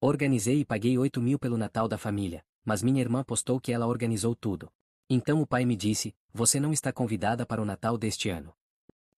Organizei e paguei 8.000 pelo Natal da família, mas minha irmã postou que ela organizou tudo. Então o pai me disse, você não está convidada para o Natal deste ano.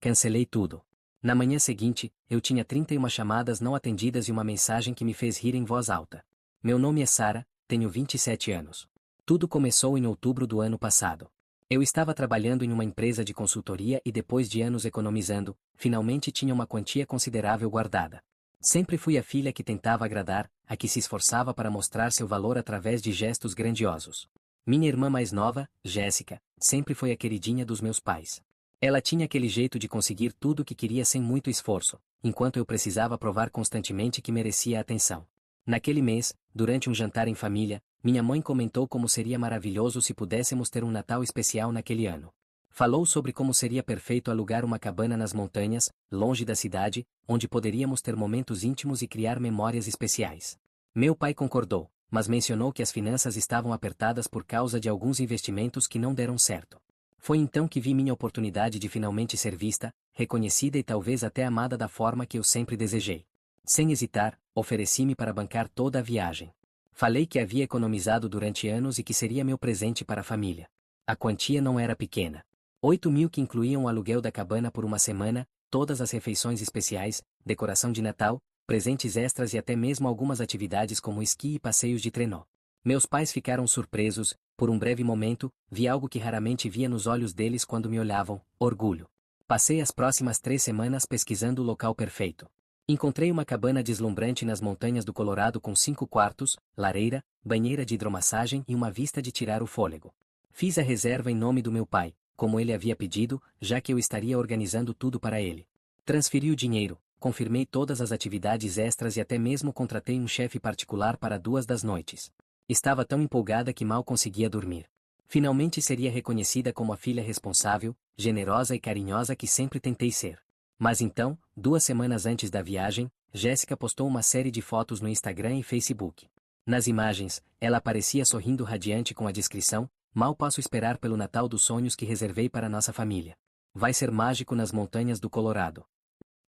Cancelei tudo. Na manhã seguinte, eu tinha 31 chamadas não atendidas e uma mensagem que me fez rir em voz alta. Meu nome é Sara, tenho 27 anos. Tudo começou em outubro do ano passado. Eu estava trabalhando em uma empresa de consultoria e depois de anos economizando, finalmente tinha uma quantia considerável guardada. Sempre fui a filha que tentava agradar, a que se esforçava para mostrar seu valor através de gestos grandiosos. Minha irmã mais nova, Jéssica, sempre foi a queridinha dos meus pais. Ela tinha aquele jeito de conseguir tudo o que queria sem muito esforço, enquanto eu precisava provar constantemente que merecia atenção. Naquele mês, durante um jantar em família, minha mãe comentou como seria maravilhoso se pudéssemos ter um Natal especial naquele ano. Falou sobre como seria perfeito alugar uma cabana nas montanhas, longe da cidade, onde poderíamos ter momentos íntimos e criar memórias especiais. Meu pai concordou, mas mencionou que as finanças estavam apertadas por causa de alguns investimentos que não deram certo. Foi então que vi minha oportunidade de finalmente ser vista, reconhecida e talvez até amada da forma que eu sempre desejei. Sem hesitar, ofereci-me para bancar toda a viagem. Falei que havia economizado durante anos e que seria meu presente para a família. A quantia não era pequena. 8.000 que incluíam o aluguel da cabana por uma semana, todas as refeições especiais, decoração de Natal, presentes extras e até mesmo algumas atividades como esqui e passeios de trenó. Meus pais ficaram surpresos, por um breve momento, vi algo que raramente via nos olhos deles quando me olhavam, orgulho. Passei as próximas 3 semanas pesquisando o local perfeito. Encontrei uma cabana deslumbrante nas montanhas do Colorado com 5 quartos, lareira, banheira de hidromassagem e uma vista de tirar o fôlego. Fiz a reserva em nome do meu pai, como ele havia pedido, já que eu estaria organizando tudo para ele. Transferi o dinheiro, confirmei todas as atividades extras e até mesmo contratei um chefe particular para 2 das noites. Estava tão empolgada que mal conseguia dormir. Finalmente seria reconhecida como a filha responsável, generosa e carinhosa que sempre tentei ser. Mas então, 2 semanas antes da viagem, Jéssica postou uma série de fotos no Instagram e Facebook. Nas imagens, ela aparecia sorrindo radiante com a descrição: mal posso esperar pelo Natal dos sonhos que reservei para nossa família. Vai ser mágico nas montanhas do Colorado.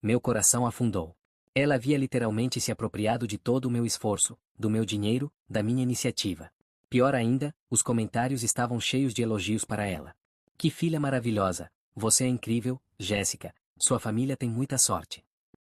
Meu coração afundou. Ela havia literalmente se apropriado de todo o meu esforço, do meu dinheiro, da minha iniciativa. Pior ainda, os comentários estavam cheios de elogios para ela. Que filha maravilhosa! Você é incrível, Jéssica. Sua família tem muita sorte.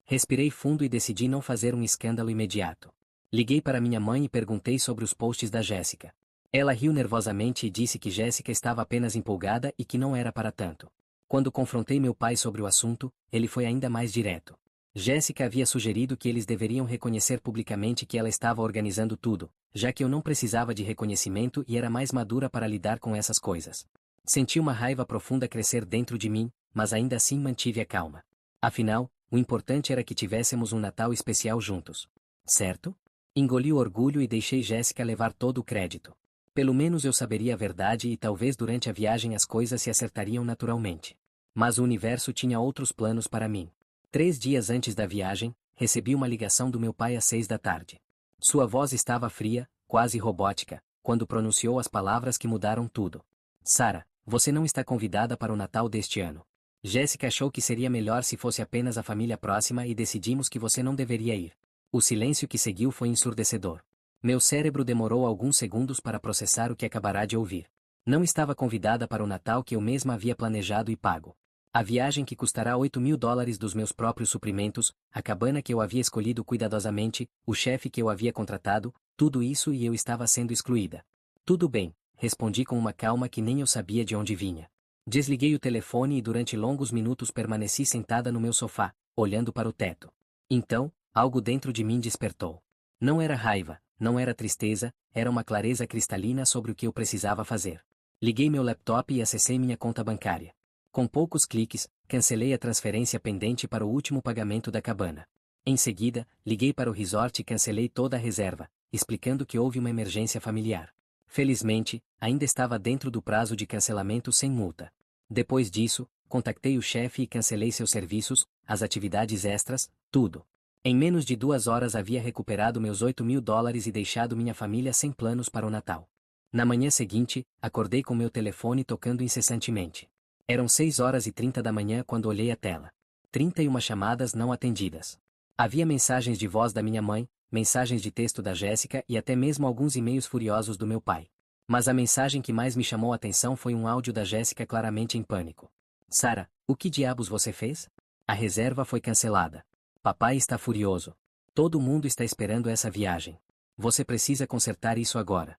Respirei fundo e decidi não fazer um escândalo imediato. Liguei para minha mãe e perguntei sobre os posts da Jéssica. Ela riu nervosamente e disse que Jéssica estava apenas empolgada e que não era para tanto. Quando confrontei meu pai sobre o assunto, ele foi ainda mais direto. Jéssica havia sugerido que eles deveriam reconhecer publicamente que ela estava organizando tudo, já que eu não precisava de reconhecimento e era mais madura para lidar com essas coisas. Senti uma raiva profunda crescer dentro de mim, mas ainda assim mantive a calma. Afinal, o importante era que tivéssemos um Natal especial juntos. Certo? Engoli o orgulho e deixei Jéssica levar todo o crédito. Pelo menos eu saberia a verdade e talvez durante a viagem as coisas se acertariam naturalmente. Mas o universo tinha outros planos para mim. 3 dias antes da viagem, recebi uma ligação do meu pai às 6 da tarde. Sua voz estava fria, quase robótica, quando pronunciou as palavras que mudaram tudo. Sara, você não está convidada para o Natal deste ano. Jéssica achou que seria melhor se fosse apenas a família próxima e decidimos que você não deveria ir. O silêncio que seguiu foi ensurdecedor. Meu cérebro demorou alguns segundos para processar o que acabará de ouvir. Não estava convidada para o Natal que eu mesma havia planejado e pago. A viagem que custará $8.000 dos meus próprios suprimentos, a cabana que eu havia escolhido cuidadosamente, o chefe que eu havia contratado, tudo isso e eu estava sendo excluída. Tudo bem, respondi com uma calma que nem eu sabia de onde vinha. Desliguei o telefone e durante longos minutos permaneci sentada no meu sofá, olhando para o teto. Então, algo dentro de mim despertou. Não era raiva, não era tristeza, era uma clareza cristalina sobre o que eu precisava fazer. Liguei meu laptop e acessei minha conta bancária. Com poucos cliques, cancelei a transferência pendente para o último pagamento da cabana. Em seguida, liguei para o resort e cancelei toda a reserva, explicando que houve uma emergência familiar. Felizmente, ainda estava dentro do prazo de cancelamento sem multa. Depois disso, contactei o chefe e cancelei seus serviços, as atividades extras, tudo. Em menos de 2 horas havia recuperado meus $8.000 e deixado minha família sem planos para o Natal. Na manhã seguinte, acordei com meu telefone tocando incessantemente. Eram 6h30 da manhã quando olhei a tela. 31 chamadas não atendidas. Havia mensagens de voz da minha mãe, mensagens de texto da Jéssica e até mesmo alguns e-mails furiosos do meu pai. Mas a mensagem que mais me chamou a atenção foi um áudio da Jéssica claramente em pânico. Sara, o que diabos você fez? A reserva foi cancelada. Papai está furioso. Todo mundo está esperando essa viagem. Você precisa consertar isso agora.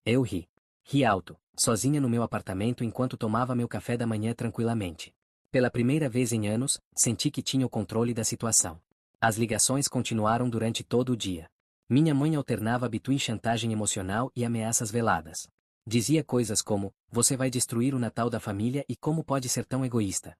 Eu ri. Ri alto, sozinha no meu apartamento enquanto tomava meu café da manhã tranquilamente. Pela primeira vez em anos, senti que tinha o controle da situação. As ligações continuaram durante todo o dia. Minha mãe alternava between chantagem emocional e ameaças veladas. Dizia coisas como, você vai destruir o Natal da família e como pode ser tão egoísta.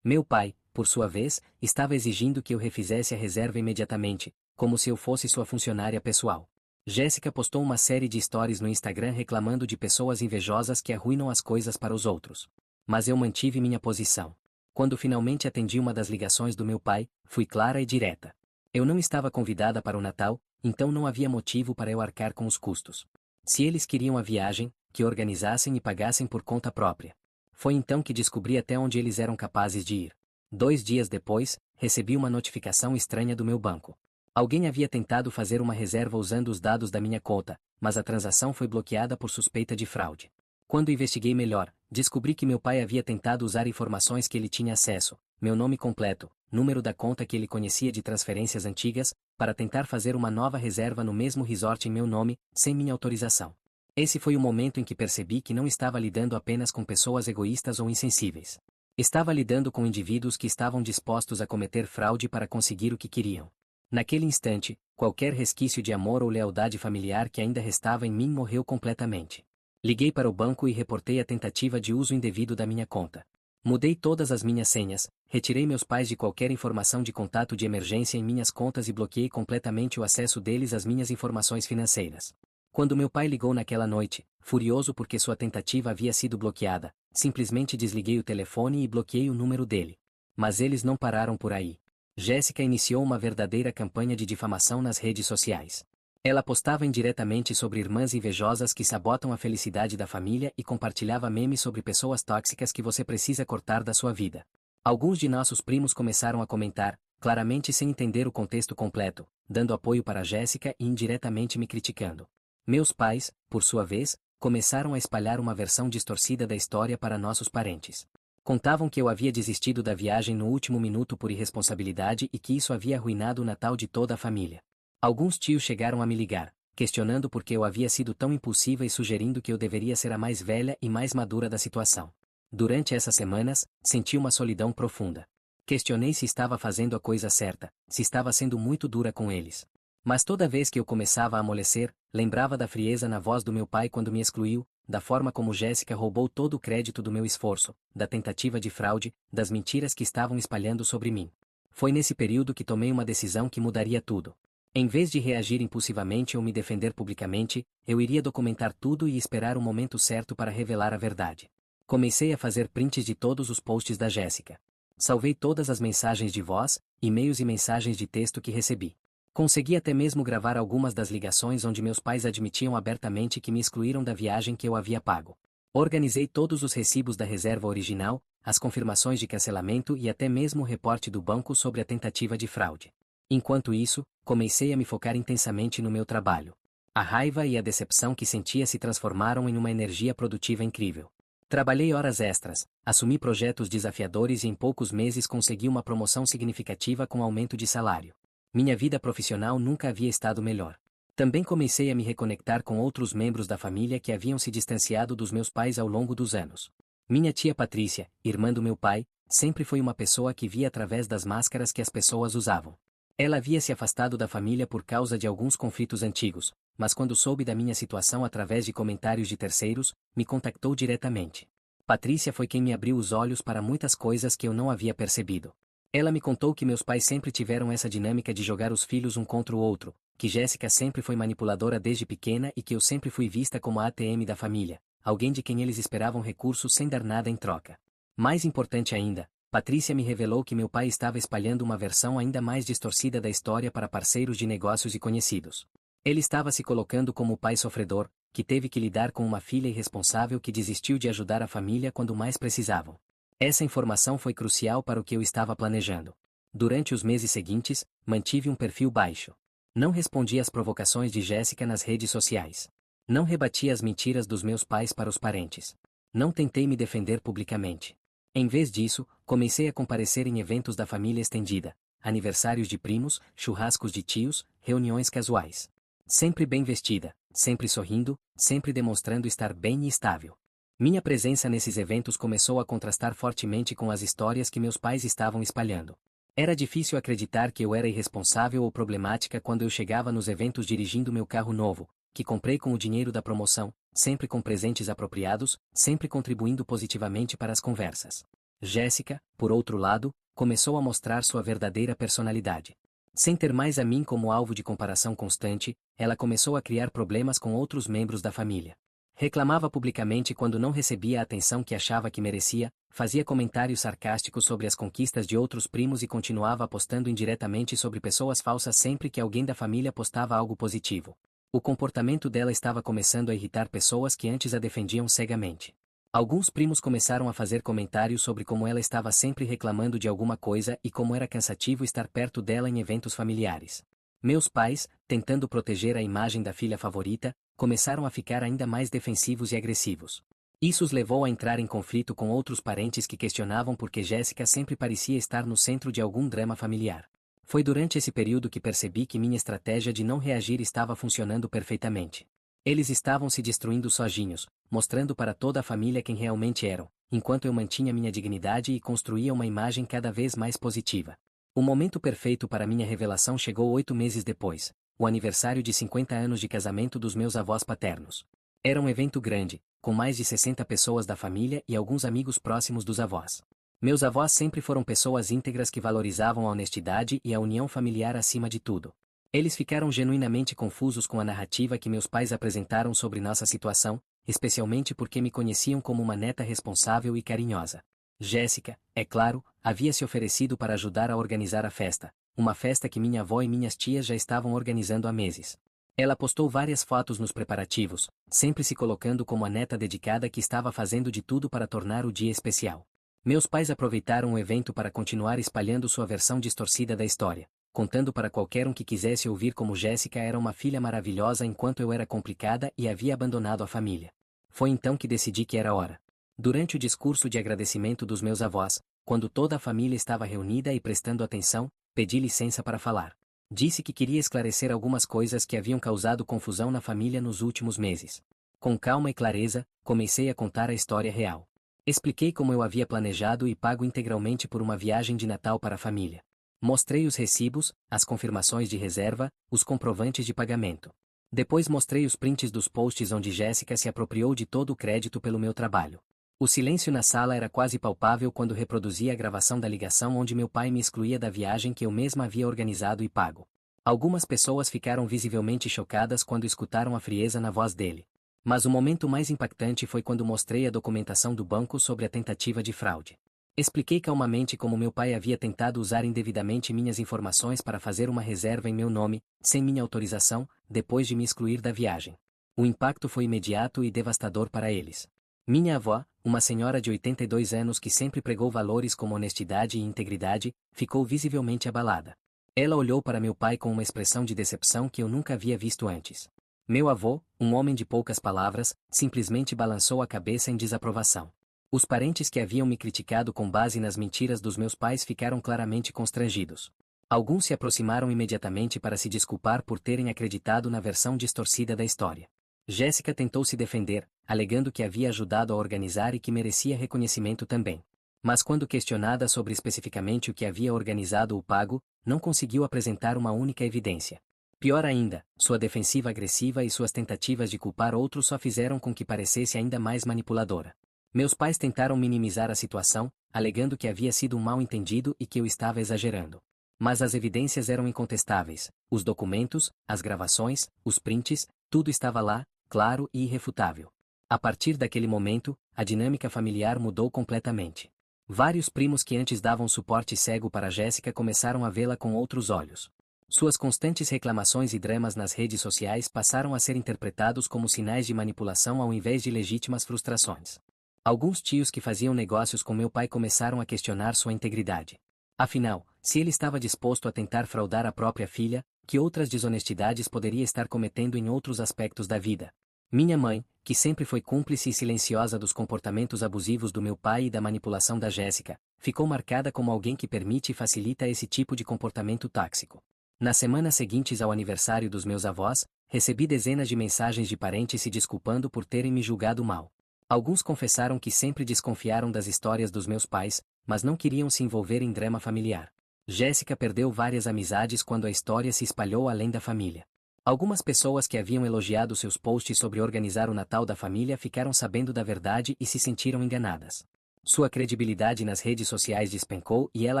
Meu pai, por sua vez, estava exigindo que eu refizesse a reserva imediatamente, como se eu fosse sua funcionária pessoal. Jéssica postou uma série de stories no Instagram reclamando de pessoas invejosas que arruinam as coisas para os outros. Mas eu mantive minha posição. Quando finalmente atendi uma das ligações do meu pai, fui clara e direta. Eu não estava convidada para o Natal, então não havia motivo para eu arcar com os custos. Se eles queriam a viagem, que organizassem e pagassem por conta própria. Foi então que descobri até onde eles eram capazes de ir. 2 dias depois, recebi uma notificação estranha do meu banco. Alguém havia tentado fazer uma reserva usando os dados da minha conta, mas a transação foi bloqueada por suspeita de fraude. Quando investiguei melhor, descobri que meu pai havia tentado usar informações que ele tinha acesso, meu nome completo, número da conta que ele conhecia de transferências antigas, para tentar fazer uma nova reserva no mesmo resort em meu nome, sem minha autorização. Esse foi o momento em que percebi que não estava lidando apenas com pessoas egoístas ou insensíveis. Estava lidando com indivíduos que estavam dispostos a cometer fraude para conseguir o que queriam. Naquele instante, qualquer resquício de amor ou lealdade familiar que ainda restava em mim morreu completamente. Liguei para o banco e reportei a tentativa de uso indevido da minha conta. Mudei todas as minhas senhas, retirei meus pais de qualquer informação de contato de emergência em minhas contas e bloqueei completamente o acesso deles às minhas informações financeiras. Quando meu pai ligou naquela noite, furioso porque sua tentativa havia sido bloqueada, simplesmente desliguei o telefone e bloqueei o número dele. Mas eles não pararam por aí. Jéssica iniciou uma verdadeira campanha de difamação nas redes sociais. Ela postava indiretamente sobre irmãs invejosas que sabotam a felicidade da família e compartilhava memes sobre pessoas tóxicas que você precisa cortar da sua vida. Alguns de nossos primos começaram a comentar, claramente sem entender o contexto completo, dando apoio para Jéssica e indiretamente me criticando. Meus pais, por sua vez, começaram a espalhar uma versão distorcida da história para nossos parentes. Contavam que eu havia desistido da viagem no último minuto por irresponsabilidade e que isso havia arruinado o Natal de toda a família. Alguns tios chegaram a me ligar, questionando por que eu havia sido tão impulsiva e sugerindo que eu deveria ser a mais velha e mais madura da situação. Durante essas semanas, senti uma solidão profunda. Questionei se estava fazendo a coisa certa, se estava sendo muito dura com eles. Mas toda vez que eu começava a amolecer, lembrava da frieza na voz do meu pai quando me excluiu, da forma como Jéssica roubou todo o crédito do meu esforço, da tentativa de fraude, das mentiras que estavam espalhando sobre mim. Foi nesse período que tomei uma decisão que mudaria tudo. Em vez de reagir impulsivamente ou me defender publicamente, eu iria documentar tudo e esperar o momento certo para revelar a verdade. Comecei a fazer prints de todos os posts da Jéssica. Salvei todas as mensagens de voz, e-mails e mensagens de texto que recebi. Consegui até mesmo gravar algumas das ligações onde meus pais admitiam abertamente que me excluíram da viagem que eu havia pago. Organizei todos os recibos da reserva original, as confirmações de cancelamento e até mesmo o reporte do banco sobre a tentativa de fraude. Enquanto isso, comecei a me focar intensamente no meu trabalho. A raiva e a decepção que sentia se transformaram em uma energia produtiva incrível. Trabalhei horas extras, assumi projetos desafiadores e em poucos meses consegui uma promoção significativa com aumento de salário. Minha vida profissional nunca havia estado melhor. Também comecei a me reconectar com outros membros da família que haviam se distanciado dos meus pais ao longo dos anos. Minha tia Patrícia, irmã do meu pai, sempre foi uma pessoa que via através das máscaras que as pessoas usavam. Ela havia se afastado da família por causa de alguns conflitos antigos, mas quando soube da minha situação através de comentários de terceiros, me contactou diretamente. Patrícia foi quem me abriu os olhos para muitas coisas que eu não havia percebido. Ela me contou que meus pais sempre tiveram essa dinâmica de jogar os filhos um contra o outro, que Jéssica sempre foi manipuladora desde pequena e que eu sempre fui vista como a ATM da família, alguém de quem eles esperavam recursos sem dar nada em troca. Mais importante ainda, Patrícia me revelou que meu pai estava espalhando uma versão ainda mais distorcida da história para parceiros de negócios e conhecidos. Ele estava se colocando como o pai sofredor, que teve que lidar com uma filha irresponsável que desistiu de ajudar a família quando mais precisavam. Essa informação foi crucial para o que eu estava planejando. Durante os meses seguintes, mantive um perfil baixo. Não respondi às provocações de Jéssica nas redes sociais. Não rebati as mentiras dos meus pais para os parentes. Não tentei me defender publicamente. Em vez disso, comecei a comparecer em eventos da família estendida, aniversários de primos, churrascos de tios, reuniões casuais. Sempre bem vestida, sempre sorrindo, sempre demonstrando estar bem e estável. Minha presença nesses eventos começou a contrastar fortemente com as histórias que meus pais estavam espalhando. Era difícil acreditar que eu era irresponsável ou problemática quando eu chegava nos eventos dirigindo meu carro novo, que comprei com o dinheiro da promoção, sempre com presentes apropriados, sempre contribuindo positivamente para as conversas. Jéssica, por outro lado, começou a mostrar sua verdadeira personalidade. Sem ter mais a mim como alvo de comparação constante, ela começou a criar problemas com outros membros da família. Reclamava publicamente quando não recebia a atenção que achava que merecia, fazia comentários sarcásticos sobre as conquistas de outros primos e continuava apostando indiretamente sobre pessoas falsas sempre que alguém da família postava algo positivo. O comportamento dela estava começando a irritar pessoas que antes a defendiam cegamente. Alguns primos começaram a fazer comentários sobre como ela estava sempre reclamando de alguma coisa e como era cansativo estar perto dela em eventos familiares. Meus pais, tentando proteger a imagem da filha favorita, começaram a ficar ainda mais defensivos e agressivos. Isso os levou a entrar em conflito com outros parentes que questionavam por que Jéssica sempre parecia estar no centro de algum drama familiar. Foi durante esse período que percebi que minha estratégia de não reagir estava funcionando perfeitamente. Eles estavam se destruindo sozinhos, mostrando para toda a família quem realmente eram, enquanto eu mantinha minha dignidade e construía uma imagem cada vez mais positiva. O momento perfeito para minha revelação chegou 8 meses depois, o aniversário de 50 anos de casamento dos meus avós paternos. Era um evento grande, com mais de 60 pessoas da família e alguns amigos próximos dos avós. Meus avós sempre foram pessoas íntegras que valorizavam a honestidade e a união familiar acima de tudo. Eles ficaram genuinamente confusos com a narrativa que meus pais apresentaram sobre nossa situação, especialmente porque me conheciam como uma neta responsável e carinhosa. Jéssica, é claro, havia se oferecido para ajudar a organizar a festa, uma festa que minha avó e minhas tias já estavam organizando há meses. Ela postou várias fotos nos preparativos, sempre se colocando como a neta dedicada que estava fazendo de tudo para tornar o dia especial. Meus pais aproveitaram o evento para continuar espalhando sua versão distorcida da história, contando para qualquer um que quisesse ouvir como Jéssica era uma filha maravilhosa enquanto eu era complicada e havia abandonado a família. Foi então que decidi que era hora. Durante o discurso de agradecimento dos meus avós, quando toda a família estava reunida e prestando atenção, pedi licença para falar. Disse que queria esclarecer algumas coisas que haviam causado confusão na família nos últimos meses. Com calma e clareza, comecei a contar a história real. Expliquei como eu havia planejado e pago integralmente por uma viagem de Natal para a família. Mostrei os recibos, as confirmações de reserva, os comprovantes de pagamento. Depois mostrei os prints dos posts onde Jéssica se apropriou de todo o crédito pelo meu trabalho. O silêncio na sala era quase palpável quando reproduzia a gravação da ligação onde meu pai me excluía da viagem que eu mesma havia organizado e pago. Algumas pessoas ficaram visivelmente chocadas quando escutaram a frieza na voz dele. Mas o momento mais impactante foi quando mostrei a documentação do banco sobre a tentativa de fraude. Expliquei calmamente como meu pai havia tentado usar indevidamente minhas informações para fazer uma reserva em meu nome, sem minha autorização, depois de me excluir da viagem. O impacto foi imediato e devastador para eles. Minha avó, uma senhora de 82 anos que sempre pregou valores como honestidade e integridade, ficou visivelmente abalada. Ela olhou para meu pai com uma expressão de decepção que eu nunca havia visto antes. Meu avô, um homem de poucas palavras, simplesmente balançou a cabeça em desaprovação. Os parentes que haviam me criticado com base nas mentiras dos meus pais ficaram claramente constrangidos. Alguns se aproximaram imediatamente para se desculpar por terem acreditado na versão distorcida da história. Jéssica tentou se defender, alegando que havia ajudado a organizar e que merecia reconhecimento também. Mas quando questionada sobre especificamente o que havia organizado ou pago, não conseguiu apresentar uma única evidência. Pior ainda, sua defensiva agressiva e suas tentativas de culpar outros só fizeram com que parecesse ainda mais manipuladora. Meus pais tentaram minimizar a situação, alegando que havia sido um mal-entendido e que eu estava exagerando. Mas as evidências eram incontestáveis, os documentos, as gravações, os prints, tudo estava lá, claro e irrefutável. A partir daquele momento, a dinâmica familiar mudou completamente. Vários primos que antes davam suporte cego para Jéssica começaram a vê-la com outros olhos. Suas constantes reclamações e dramas nas redes sociais passaram a ser interpretados como sinais de manipulação ao invés de legítimas frustrações. Alguns tios que faziam negócios com meu pai começaram a questionar sua integridade. Afinal, se ele estava disposto a tentar fraudar a própria filha, Que outras desonestidades poderia estar cometendo em outros aspectos da vida? Minha mãe, que sempre foi cúmplice e silenciosa dos comportamentos abusivos do meu pai e da manipulação da Jéssica, ficou marcada como alguém que permite e facilita esse tipo de comportamento tóxico. Nas semanas seguintes ao aniversário dos meus avós, recebi dezenas de mensagens de parentes se desculpando por terem me julgado mal. Alguns confessaram que sempre desconfiaram das histórias dos meus pais, mas não queriam se envolver em drama familiar. Jéssica perdeu várias amizades quando a história se espalhou além da família. Algumas pessoas que haviam elogiado seus posts sobre organizar o Natal da família ficaram sabendo da verdade e se sentiram enganadas. Sua credibilidade nas redes sociais despencou e ela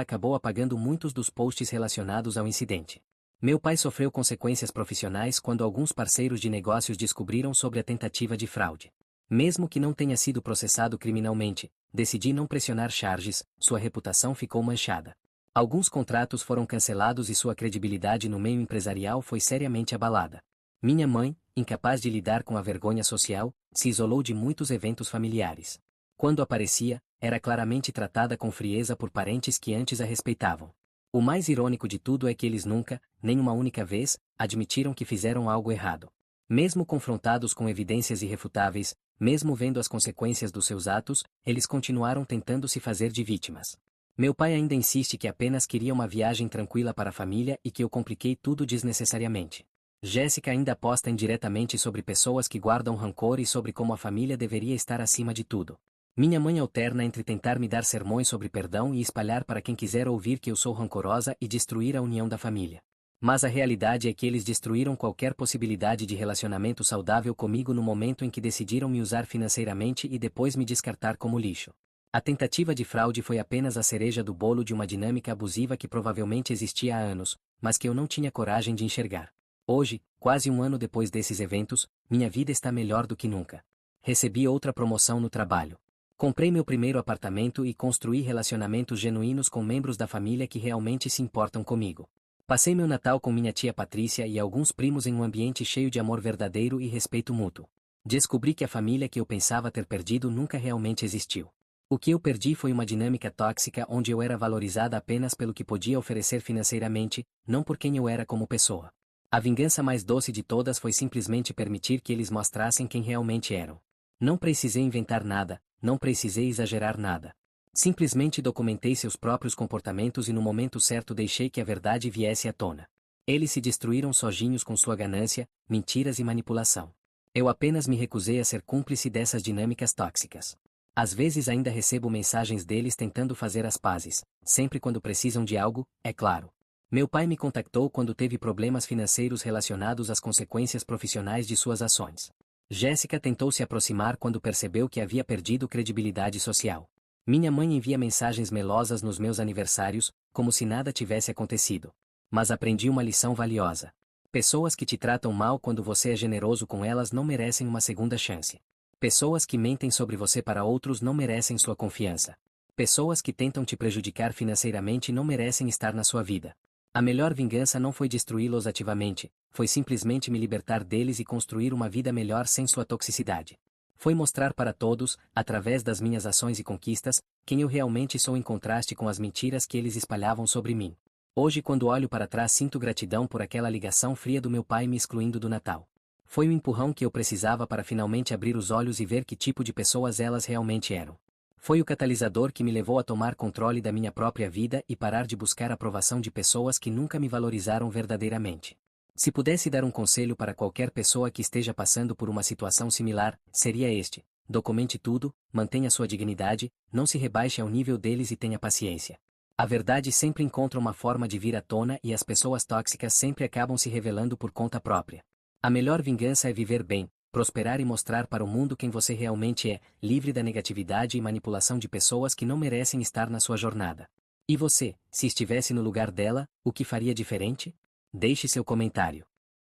acabou apagando muitos dos posts relacionados ao incidente. Meu pai sofreu consequências profissionais quando alguns parceiros de negócios descobriram sobre a tentativa de fraude. Mesmo que não tenha sido processado criminalmente, decidi não pressionar charges, sua reputação ficou manchada. Alguns contratos foram cancelados e sua credibilidade no meio empresarial foi seriamente abalada. Minha mãe, incapaz de lidar com a vergonha social, se isolou de muitos eventos familiares. Quando aparecia, era claramente tratada com frieza por parentes que antes a respeitavam. O mais irônico de tudo é que eles nunca, nem uma única vez, admitiram que fizeram algo errado. Mesmo confrontados com evidências irrefutáveis, mesmo vendo as consequências dos seus atos, eles continuaram tentando se fazer de vítimas. Meu pai ainda insiste que apenas queria uma viagem tranquila para a família e que eu compliquei tudo desnecessariamente. Jéssica ainda aposta indiretamente sobre pessoas que guardam rancor e sobre como a família deveria estar acima de tudo. Minha mãe alterna entre tentar me dar sermões sobre perdão e espalhar para quem quiser ouvir que eu sou rancorosa e destruir a união da família. Mas a realidade é que eles destruíram qualquer possibilidade de relacionamento saudável comigo no momento em que decidiram me usar financeiramente e depois me descartar como lixo. A tentativa de fraude foi apenas a cereja do bolo de uma dinâmica abusiva que provavelmente existia há anos, mas que eu não tinha coragem de enxergar. Hoje, quase um ano depois desses eventos, minha vida está melhor do que nunca. Recebi outra promoção no trabalho. Comprei meu primeiro apartamento e construí relacionamentos genuínos com membros da família que realmente se importam comigo. Passei meu Natal com minha tia Patrícia e alguns primos em um ambiente cheio de amor verdadeiro e respeito mútuo. Descobri que a família que eu pensava ter perdido nunca realmente existiu. O que eu perdi foi uma dinâmica tóxica onde eu era valorizada apenas pelo que podia oferecer financeiramente, não por quem eu era como pessoa. A vingança mais doce de todas foi simplesmente permitir que eles mostrassem quem realmente eram. Não precisei inventar nada, não precisei exagerar nada. Simplesmente documentei seus próprios comportamentos e no momento certo deixei que a verdade viesse à tona. Eles se destruíram sozinhos com sua ganância, mentiras e manipulação. Eu apenas me recusei a ser cúmplice dessas dinâmicas tóxicas. Às vezes ainda recebo mensagens deles tentando fazer as pazes, sempre quando precisam de algo, é claro. Meu pai me contactou quando teve problemas financeiros relacionados às consequências profissionais de suas ações. Jéssica tentou se aproximar quando percebeu que havia perdido credibilidade social. Minha mãe envia mensagens melosas nos meus aniversários, como se nada tivesse acontecido. Mas aprendi uma lição valiosa. Pessoas que te tratam mal quando você é generoso com elas não merecem uma segunda chance. Pessoas que mentem sobre você para outros não merecem sua confiança. Pessoas que tentam te prejudicar financeiramente não merecem estar na sua vida. A melhor vingança não foi destruí-los ativamente, foi simplesmente me libertar deles e construir uma vida melhor sem sua toxicidade. Foi mostrar para todos, através das minhas ações e conquistas, quem eu realmente sou em contraste com as mentiras que eles espalhavam sobre mim. Hoje, quando olho para trás, sinto gratidão por aquela ligação fria do meu pai me excluindo do Natal. Foi o empurrão que eu precisava para finalmente abrir os olhos e ver que tipo de pessoas elas realmente eram. Foi o catalisador que me levou a tomar controle da minha própria vida e parar de buscar a aprovação de pessoas que nunca me valorizaram verdadeiramente. Se pudesse dar um conselho para qualquer pessoa que esteja passando por uma situação similar, seria este: documente tudo, mantenha sua dignidade, não se rebaixe ao nível deles e tenha paciência. A verdade sempre encontra uma forma de vir à tona e as pessoas tóxicas sempre acabam se revelando por conta própria. A melhor vingança é viver bem, prosperar e mostrar para o mundo quem você realmente é, livre da negatividade e manipulação de pessoas que não merecem estar na sua jornada. E você, se estivesse no lugar dela, o que faria diferente? Deixe seu comentário.